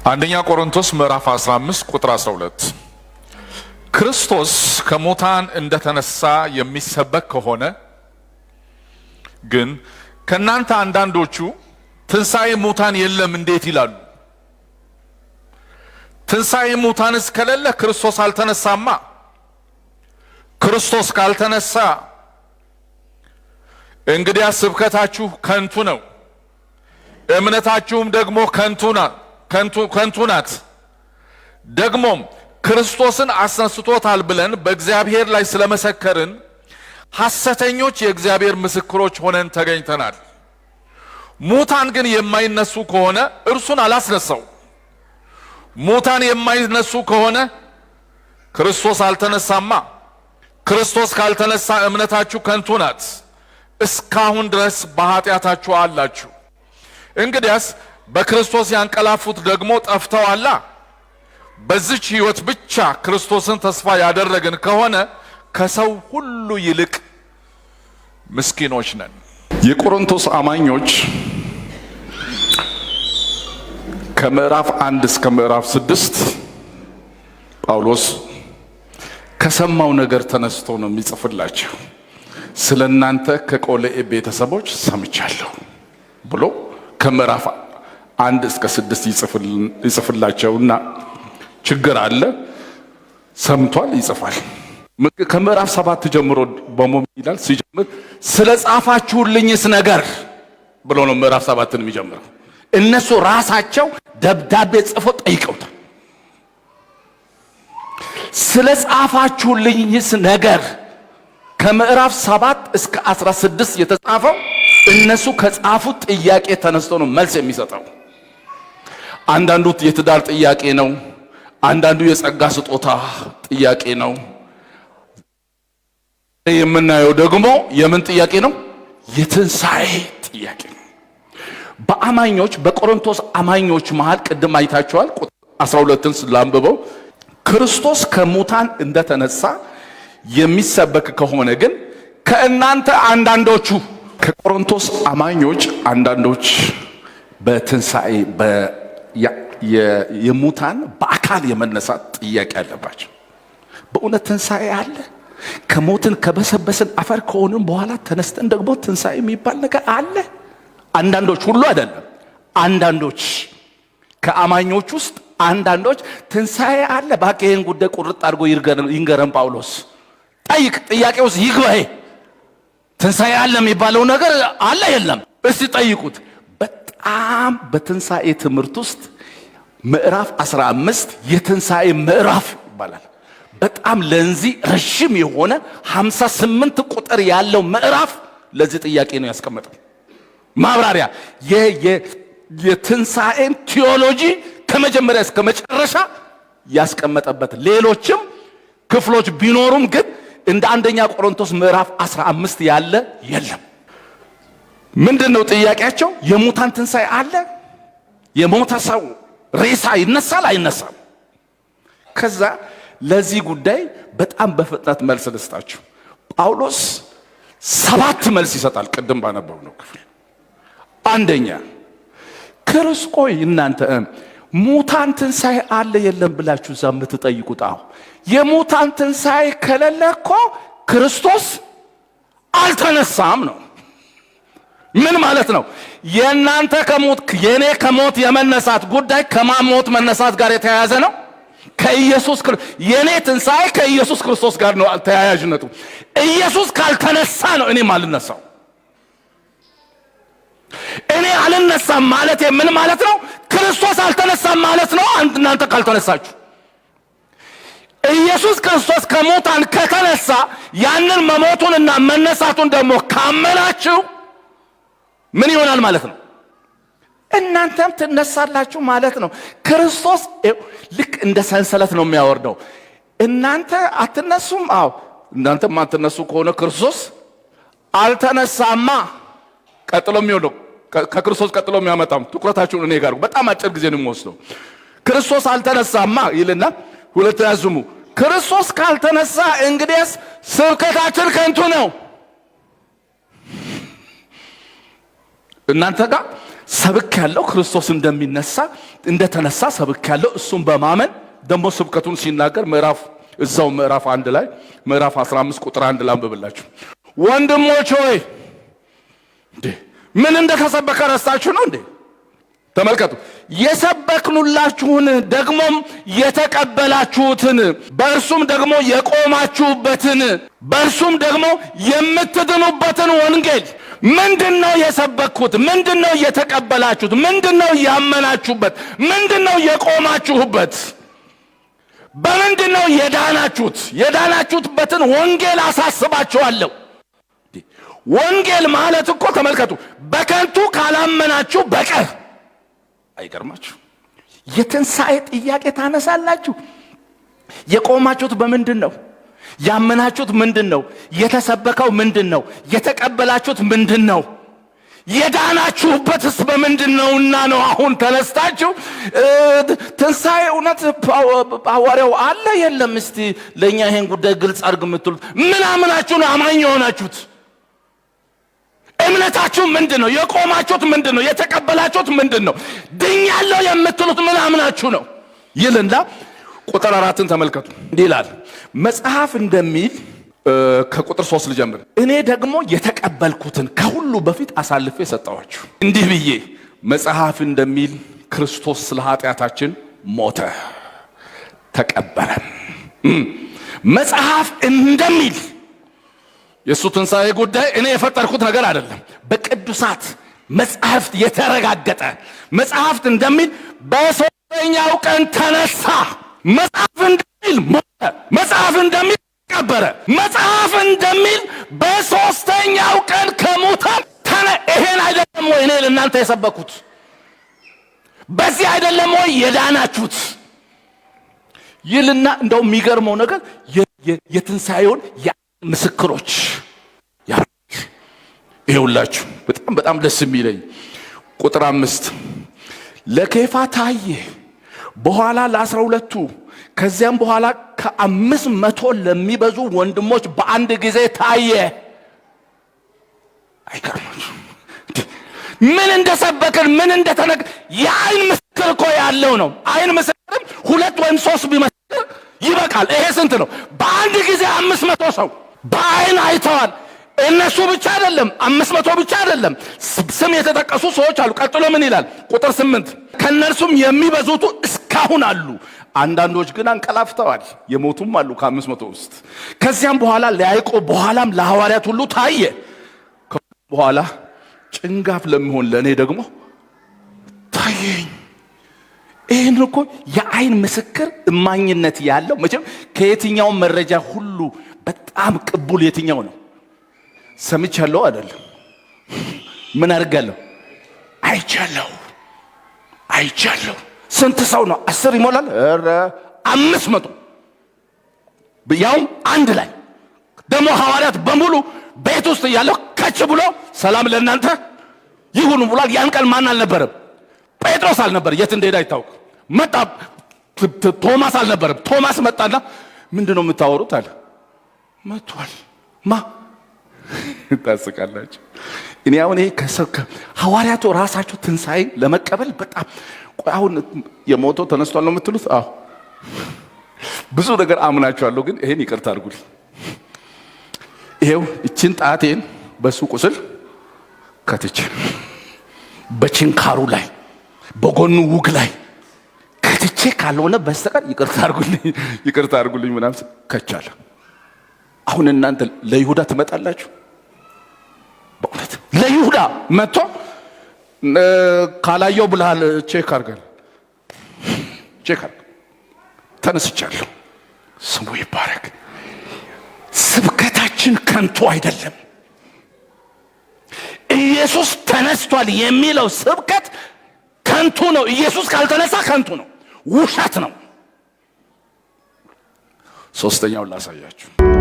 አንደኛ ቆሮንቶስ ምዕራፍ 15 ቁጥር 12 ክርስቶስ ከሙታን እንደተነሳ የሚሰበክ ከሆነ ግን ከናንተ አንዳንዶቹ ትንሣኤ ሙታን የለም እንዴት ይላሉ? ትንሣኤ ሙታንስ ከሌለ ክርስቶስ አልተነሳማ። ክርስቶስ ካልተነሳ እንግዲያ ስብከታችሁ ከንቱ ነው፣ እምነታችሁም ደግሞ ከንቱ ናት። ደግሞም ክርስቶስን አስነስቶታል ብለን በእግዚአብሔር ላይ ስለመሰከርን ሐሰተኞች የእግዚአብሔር ምስክሮች ሆነን ተገኝተናል። ሙታን ግን የማይነሱ ከሆነ እርሱን አላስነሳው። ሙታን የማይነሱ ከሆነ ክርስቶስ አልተነሳማ። ክርስቶስ ካልተነሳ እምነታችሁ ከንቱ ናት፣ እስካሁን ድረስ በኃጢአታችሁ አላችሁ። እንግዲያስ በክርስቶስ ያንቀላፉት ደግሞ ጠፍተዋላ። በዚች ሕይወት ብቻ ክርስቶስን ተስፋ ያደረግን ከሆነ ከሰው ሁሉ ይልቅ ምስኪኖች ነን። የቆሮንቶስ አማኞች ከምዕራፍ 1 እስከ ምዕራፍ 6 ጳውሎስ ከሰማው ነገር ተነስቶ ነው የሚጽፍላቸው። ስለናንተ ከቆሎኤ ቤተሰቦች ሰምቻለሁ ብሎ ከምዕራፍ 1 እስከ 6 ይጽፍላቸውና ችግር አለ፣ ሰምቷል፣ ይጽፋል። ከምዕራፍ 7 ጀምሮ በሞም ይላል። ሲጀምር ስለ ጻፋችሁልኝስ ነገር ብሎ ነው ምዕራፍ 7ን የሚጀምረው። እነሱ ራሳቸው ደብዳቤ ጽፎ ጠይቀውታል። ስለ ጻፋችሁልኝስ ነገር ከምዕራፍ 7 እስከ 16 የተጻፈው እነሱ ከጻፉት ጥያቄ ተነስቶ ነው መልስ የሚሰጠው። አንዳንዱ የትዳር ጥያቄ ነው፣ አንዳንዱ የጸጋ ስጦታ ጥያቄ ነው። የምናየው ደግሞ የምን ጥያቄ ነው? የትንሣኤ ጥያቄ ነው። በአማኞች በቆሮንቶስ አማኞች መሃል ቅድም አይታችኋል። ቁጥር 12ን ስላንብበው ክርስቶስ ከሙታን እንደተነሳ የሚሰበክ ከሆነ ግን ከእናንተ አንዳንዶቹ ከቆሮንቶስ አማኞች አንዳንዶች በትንሣኤ የሙታን በአካል የመነሳት ጥያቄ አለባቸው። በእውነት ትንሣኤ አለ? ከሞትን ከበሰበስን አፈር ከሆንን በኋላ ተነስተን ደግሞ ትንሣኤ የሚባል ነገር አለ? አንዳንዶች፣ ሁሉ አይደለም፣ አንዳንዶች ከአማኞች ውስጥ አንዳንዶች ትንሣኤ አለ፣ ባክ ይሄን ጉዳይ ቁርጥ አድርጎ ይንገረን ጳውሎስ። ጠይቅ፣ ጥያቄ ውስጥ ይግባ። ትንሣኤ አለ የሚባለው ነገር አለ የለም? እስቲ ጠይቁት። በጣም በትንሣኤ ትምህርት ውስጥ ምዕራፍ 15 የትንሣኤ ምዕራፍ ይባላል። በጣም ለዚህ ረጅም የሆነ 58 ቁጥር ያለው ምዕራፍ ለዚህ ጥያቄ ነው ያስቀመጠው። ማብራሪያ የትንሣኤን ቲዮሎጂ ከመጀመሪያ እስከ መጨረሻ ያስቀመጠበት። ሌሎችም ክፍሎች ቢኖሩም ግን እንደ አንደኛ ቆሮንቶስ ምዕራፍ 15 ያለ የለም። ምንድነው ጥያቄያቸው? የሙታን ትንሣኤ አለ? የሞተ ሰው ሬሳ ይነሳል አይነሳም? ከዛ ለዚህ ጉዳይ በጣም በፍጥነት መልስ ልስጣችሁ። ጳውሎስ 7 መልስ ይሰጣል። ቅድም ባነበብነው ክፍል አንደኛ ክርስቆይ እናንተ ሙታን ትንሣኤ አለ የለም ብላችሁ እዛ የምትጠይቁት፣ አሁ የሙታን ትንሣኤ ከሌለ እኮ ክርስቶስ አልተነሳም ነው። ምን ማለት ነው? የእናንተ ከሞት የኔ ከሞት የመነሳት ጉዳይ ከማሞት መነሳት ጋር የተያያዘ ነው። ከኢየሱስ የኔ ትንሣኤ ከኢየሱስ ክርስቶስ ጋር ነው ተያያዥነቱ። ኢየሱስ ካልተነሳ ነው እኔም አልነሳው። እኔ አልነሳም ማለት ምን ማለት ነው? ክርስቶስ አልተነሳም ማለት ነው። እናንተ ካልተነሳችሁ ኢየሱስ ክርስቶስ ከሙታን ከተነሳ ያንን መሞቱንና መነሳቱን ደግሞ ካመናችሁ ምን ይሆናል ማለት ነው? እናንተም ትነሳላችሁ ማለት ነው። ክርስቶስ ልክ እንደ ሰንሰለት ነው የሚያወርደው። እናንተ አትነሱም? አዎ፣ እናንተም አትነሱ ከሆነ ክርስቶስ አልተነሳማ። ቀጥሎ የሚወደው ከክርስቶስ ቀጥሎ የሚያመጣው ትኩረታችሁን እኔ ጋር በጣም አጭር ጊዜ ነው የሚወስደው። ክርስቶስ አልተነሳማ ይልና ሁለተኛ ዝሙ ክርስቶስ ካልተነሳ እንግዲያስ ስብከታችን ከንቱ ነው። እናንተ ጋር ሰብክ ያለው ክርስቶስ እንደተነሳ ሰብክ ያለው እሱን በማመን ደግሞ ስብከቱን ሲናገር ምዕራፍ 1 ላይ ምዕራፍ 15 ቁጥር 1 ላይ አንብብላችሁ ወንድሞች ሆይ ምን እንደተሰበከ ረስታችሁ ነው እንዴ? ተመልከቱ። የሰበክኑላችሁን ደግሞም የተቀበላችሁትን በእርሱም ደግሞ የቆማችሁበትን በእርሱም ደግሞ የምትድኑበትን ወንጌል ምንድነው የሰበኩት? ምንድነው የተቀበላችሁት? ምንድነው ያመናችሁበት? ምንድነው የቆማችሁበት? በምንድነው የዳናችሁት? የዳናችሁበትን ወንጌል አሳስባችኋለሁ። ወንጌል ማለት እኮ ተመልከቱ፣ በከንቱ ካላመናችሁ በቀር አይገርማችሁ? የትንሣኤ ጥያቄ ታነሳላችሁ። የቆማችሁት በምንድን ነው? ያመናችሁት ምንድን ነው? የተሰበከው ምንድን ነው? የተቀበላችሁት ምንድን ነው? የዳናችሁበትስ በምንድን ነውና ነው አሁን ተነስታችሁ ትንሣኤ እውነት ሐዋርያው አለ የለም እስቲ ለኛ ይሄን ጉዳይ ግልጽ አድርግ የምትሉት ምን አምናችሁ ነው አማኝ የሆናችሁት? እምነታችሁ ምንድነው? የቆማችሁት ምንድነው? የተቀበላችሁት ምንድነው? ድኛለሁ የምትሉት ምን አምናችሁ ነው? ይልና ቁጥር 4ን ተመልከቱ። እንዲህ ይላል መጽሐፍ እንደሚል ከቁጥር 3 ልጀምር። እኔ ደግሞ የተቀበልኩትን ከሁሉ በፊት አሳልፌ ሰጠኋችሁ እንዲህ ብዬ መጽሐፍ እንደሚል ክርስቶስ ስለ ኃጢአታችን ሞተ ተቀበረ። መጽሐፍ እንደሚል የሱ ትንሣኤ ጉዳይ እኔ የፈጠርኩት ነገር አይደለም። በቅዱሳት መጽሐፍት የተረጋገጠ መጽሐፍት እንደሚል በሶስተኛው ቀን ተነሳ። መጽሐፍ እንደሚል ሞተ። መጽሐፍ እንደሚል ተቀበረ። መጽሐፍ እንደሚል በሶስተኛው ቀን ከሙታን ይሄን አይደለም ወይ እኔ ለእናንተ የሰበኩት? በዚህ አይደለም ወይ የዳናችሁት? ይልና እንደው የሚገርመው ነገር የትንሣኤውን ምስክሮች ይኸውላችሁ በጣም ደስ የሚለኝ ቁጥር 5 ለኬፋ ታየ፣ በኋላ ለ12ቱ፣ ከዚያም በኋላ ከ500 ለሚበዙ ወንድሞች በአንድ ጊዜ ታየ። አይገርማችሁ? ምን እንደሰበክን ምን እንደተነገ የአይን ምስክር እኮ ያለው ነው። አይን ምስክርም 2 ወይም 3 ቢመሰክር ይበቃል። ይሄ ስንት ነው? በአንድ ጊዜ 500 ሰው በአይን አይተዋል። እነሱ ብቻ አይደለም 500 ብቻ አይደለም፣ ስም የተጠቀሱ ሰዎች አሉ። ቀጥሎ ምን ይላል? ቁጥር 8 ከነርሱም የሚበዙቱ እስካሁን አሉ፣ አንዳንዶች ግን አንቀላፍተዋል፣ የሞቱም አሉ ከ500 ውስጥ። ከዚያም በኋላ ለያዕቆብ በኋላም ለሐዋርያት ሁሉ ታየ። በኋላ ጭንጋፍ ለሚሆን ለእኔ ደግሞ ታየኝ። ይህን እኮ የአይን ምስክር እማኝነት ያለው መቼም ከየትኛው መረጃ ሁሉ በጣም ቅቡል የትኛው ነው? ሰምቻለሁ አይደለም፣ ምን አድርጋለሁ? አይቻለሁ። ስንት ሰው ነው? 10 ይሞላል? ኧረ 500 ያውም አንድ ላይ ደግሞ ሐዋርያት በሙሉ ቤት ውስጥ እያለሁ ከች ብሎ ሰላም ለእናንተ ይሁን ብሏል። ያን ቀን ማን አልነበረም? ጴጥሮስ አልነበር፣ የት እንደሄደ አይታወቅ። መጣ ቶማስ አልነበረም። ቶማስ መጣና ምንድነው የምታወሩት አለ። መጥቷል ማ ታስቃላችሁ። እኔ አሁን ይሄ ሐዋርያቱ ራሳቸው ትንሣኤ ለመቀበል በጣም አሁን የሞተው ተነስቷል ነው የምትሉት? አዎ ብዙ ነገር አምናችኋለሁ፣ ግን ይሄን ይቅርታ አድርጉልኝ። ይሄው እቺን ጣቴን በሱ ቁስል ከትቼ በችንካሩ ላይ በጎኑ ውግ ላይ ከትቼ ካልሆነ በስተቀር ይቅርታ አድርጉልኝ ምናምን ከቻለ አሁን እናንተ ለይሁዳ ትመጣላችሁ? በእውነት ለይሁዳ መጥቶ ካላየው ብለሃል ቼክ አድርገን ተነስቻለሁ። ስሙ ይባረክ። ስብከታችን ከንቱ አይደለም። ኢየሱስ ተነስቷል የሚለው ስብከት ከንቱ ነው። ኢየሱስ ካልተነሳ ከንቱ ነው፣ ውሸት ነው። ሶስተኛውን ላሳያችሁ።